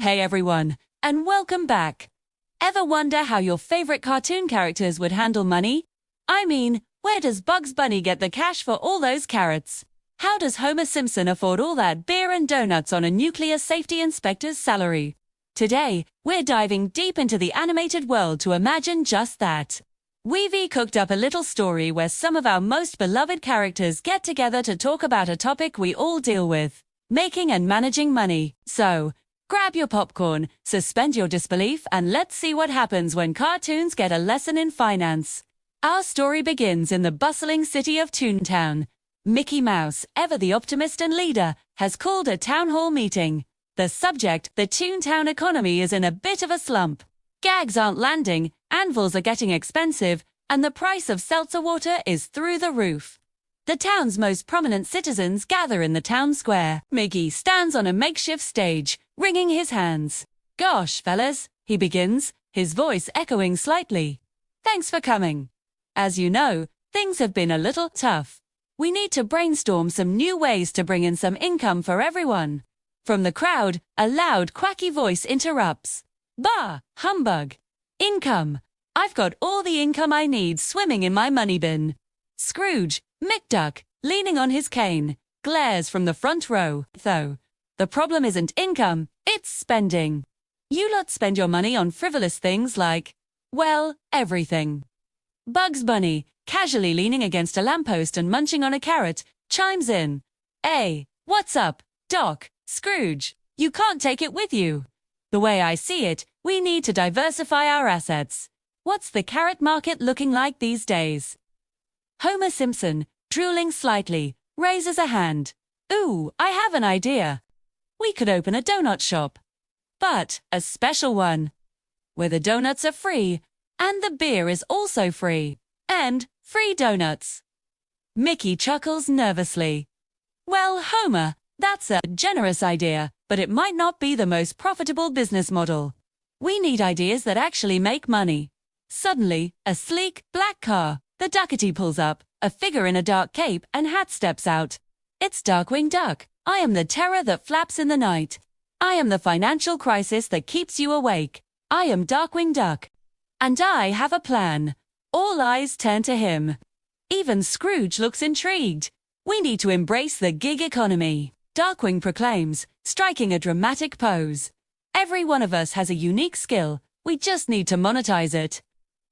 Hey everyone, and welcome back. Ever wonder how your favorite cartoon characters would handle money? I mean, where does Bugs Bunny get the cash for all those carrots? How does Homer Simpson afford all that beer and donuts on a nuclear safety inspector's salary? Today, we're diving deep into the animated world to imagine just that. We've cooked up a little story where some of our most beloved characters get together to talk about a topic we all deal with: making and managing money. So, grab your popcorn, suspend your disbelief, and let's see what happens when cartoons get a lesson in finance. Our story begins in the bustling city of Toontown. Mickey Mouse, ever the optimist and leader, has called a town hall meeting. The subject: the Toontown economy is in a bit of a slump. Gags aren't landing, anvils are getting expensive, and the price of seltzer water is through the roof. The town's most prominent citizens gather in the town square. Mickey stands on a makeshift stage, wringing his hands. "Gosh, fellas," he begins, his voice echoing slightly. "Thanks for coming. As you know, things have been a little tough. We need to brainstorm some new ways to bring in some income for everyone." From the crowd, a loud, quacky voice interrupts. "Bah! Humbug! Income! I've got all the income I need swimming in my money bin." Scrooge McDuck, leaning on his cane, glares from the front row. "Though, the problem isn't income, it's spending. You lot spend your money on frivolous things like, well, everything." Bugs Bunny, casually leaning against a lamppost and munching on a carrot, chimes in. "Hey, what's up, Doc? Scrooge, you can't take it with you. The way I see it, we need to diversify our assets. What's the carrot market looking like these days?" Homer Simpson, drooling slightly, raises a hand. "Ooh, I have an idea. We could open a donut shop. But a special one, where the donuts are free, and the beer is also free. And free donuts." Mickey chuckles nervously. "Well, Homer, that's a generous idea, but it might not be the most profitable business model. We need ideas that actually make money." Suddenly, a sleek, black car, the Duckety, pulls up. A figure in a dark cape and hat steps out. "It's Darkwing Duck. I am the terror that flaps in the night. I am the financial crisis that keeps you awake. I am Darkwing Duck. And I have a plan." All eyes turn to him. Even Scrooge looks intrigued. "We need to embrace the gig economy," Darkwing proclaims, striking a dramatic pose. "Every one of us has a unique skill. We just need to monetize it."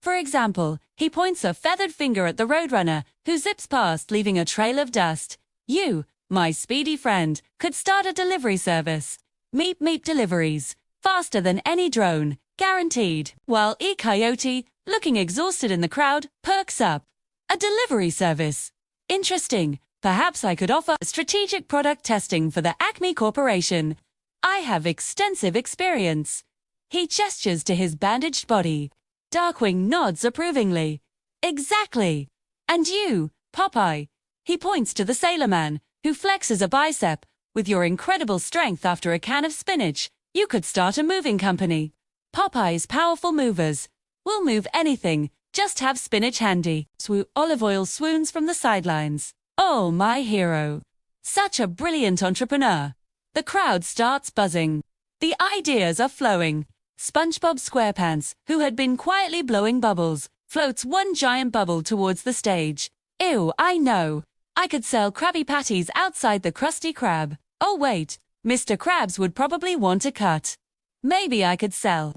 For example, he points a feathered finger at the Roadrunner, who zips past leaving a trail of dust. "You, my speedy friend, could start a delivery service. Meep Meep deliveries. Faster than any drone, guaranteed." While Coyote, looking exhausted in the crowd, perks up. "A delivery service? Interesting. Perhaps I could offer strategic product testing for the Acme Corporation. I have extensive experience." He gestures to his bandaged body. Darkwing nods approvingly. "Exactly. And you, Popeye," he points to the Sailor Man, who flexes a bicep. "With your incredible strength after a can of spinach, you could start a moving company. Popeye's powerful movers. We'll move anything, just have spinach handy." Olive oil swoons from the sidelines. "Oh, my hero. Such a brilliant entrepreneur." The crowd starts buzzing. The ideas are flowing. SpongeBob SquarePants, who had been quietly blowing bubbles, floats one giant bubble towards the stage. "Ew, I know. I could sell Krabby Patties outside the Krusty Krab. Oh wait, Mr. Krabs would probably want a cut. Maybe I could sell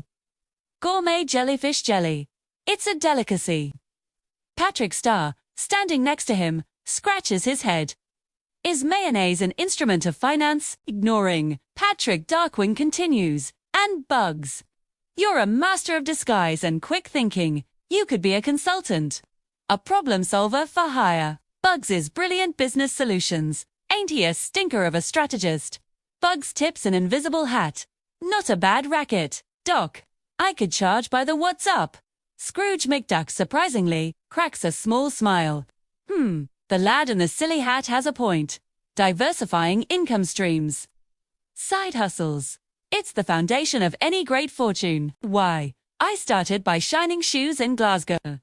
gourmet jellyfish jelly. It's a delicacy." Patrick Star, standing next to him, scratches his head. "Is mayonnaise an instrument of finance?" Ignoring Patrick, Darkwing continues. "And Bugs, you're a master of disguise and quick thinking. You could be a consultant. A problem solver for hire. Bugs' brilliant business solutions. Ain't he a stinker of a strategist? Bugs tips an invisible hat. Not a bad racket. Doc, I could charge by the what's up." Scrooge McDuck surprisingly cracks a small smile. The lad in the silly hat has a point. Diversifying income streams. Side hustles. It's the foundation of any great fortune. Why, I started by shining shoes in Glasgow.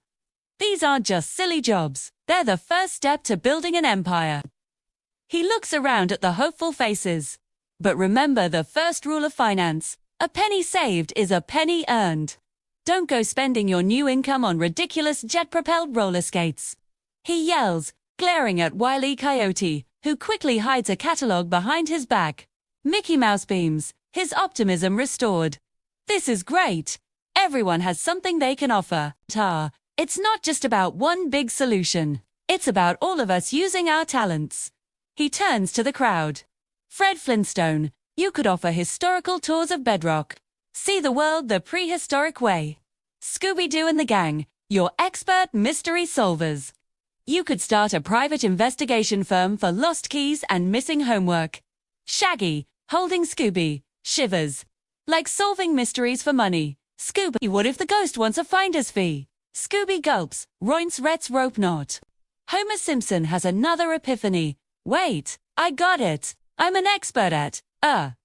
These aren't just silly jobs. They're the first step to building an empire. He looks around at the hopeful faces. But remember the first rule of finance. A penny saved is a penny earned. Don't go spending your new income on ridiculous jet-propelled roller skates. He yells, glaring at Wile E. Coyote, who quickly hides a catalog behind his back. Mickey Mouse beams, his optimism restored. This is great. Everyone has something they can offer. It's not just about one big solution. It's about all of us using our talents. He turns to the crowd. Fred Flintstone, you could offer historical tours of Bedrock. See the world the prehistoric way. Scooby-Doo and the gang, your expert mystery solvers. You could start a private investigation firm for lost keys and missing homework. Shaggy, holding Scooby, shivers. Like solving mysteries for money. Scooby, what if the ghost wants a finder's fee? Scooby gulps, Roince Rets rope knot. Homer Simpson has another epiphany. Wait, I got it. I'm an expert at,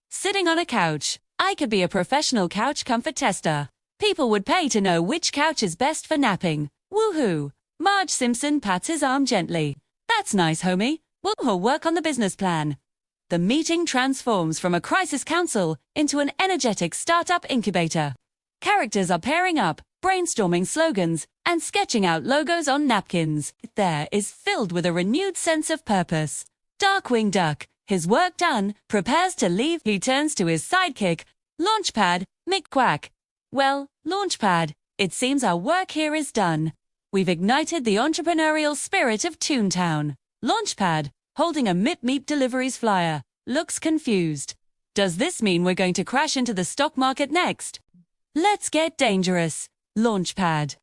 sitting on a couch. I could be a professional couch comfort tester. People would pay to know which couch is best for napping. Woohoo! Marge Simpson pats his arm gently. That's nice, homie. We'll work on the business plan. The meeting transforms from a crisis council into an energetic startup incubator. Characters are pairing up, brainstorming slogans, and sketching out logos on napkins. There is filled with a renewed sense of purpose. Darkwing Duck, his work done, prepares to leave. He turns to his sidekick, Launchpad, Mick Quack. Well, Launchpad, it seems our work here is done. We've ignited the entrepreneurial spirit of Toontown. Launchpad, holding a Mip Meep Deliveries flyer, looks confused. Does this mean we're going to crash into the stock market next? Let's get dangerous, Launchpad.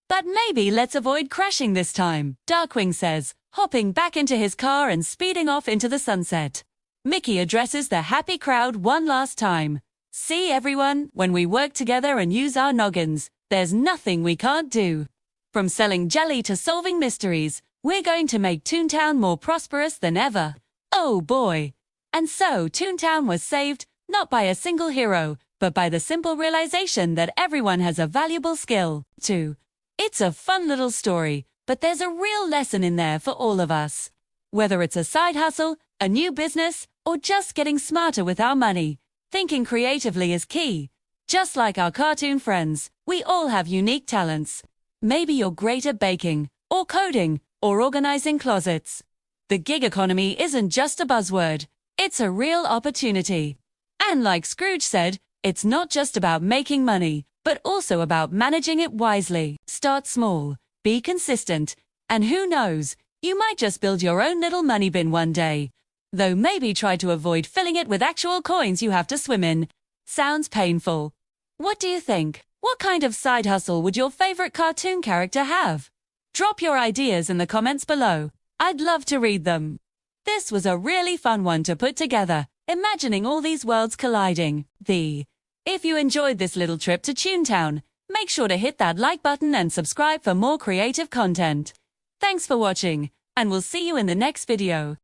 But maybe let's avoid crashing this time, Darkwing says, hopping back into his car and speeding off into the sunset. Mickey addresses the happy crowd one last time. See everyone, when we work together and use our noggins, there's nothing we can't do. From selling jelly to solving mysteries, we're going to make Toontown more prosperous than ever. Oh boy! And so Toontown was saved, not by a single hero, but by the simple realization that everyone has a valuable skill, too. It's a fun little story, but there's a real lesson in there for all of us. Whether it's a side hustle, a new business, or just getting smarter with our money, thinking creatively is key. Just like our cartoon friends, we all have unique talents. Maybe you're great at baking, or coding, or organizing closets. The gig economy isn't just a buzzword, it's a real opportunity. And like Scrooge said, it's not just about making money, but also about managing it wisely. Start small, be consistent, and who knows, you might just build your own little money bin one day. Though maybe try to avoid filling it with actual coins you have to swim in. Sounds painful. What do you think? What kind of side hustle would your favorite cartoon character have? Drop your ideas in the comments below. I'd love to read them. This was a really fun one to put together, imagining all these worlds colliding. If you enjoyed this little trip to Toontown, make sure to hit that like button and subscribe for more creative content. Thanks for watching, and we'll see you in the next video.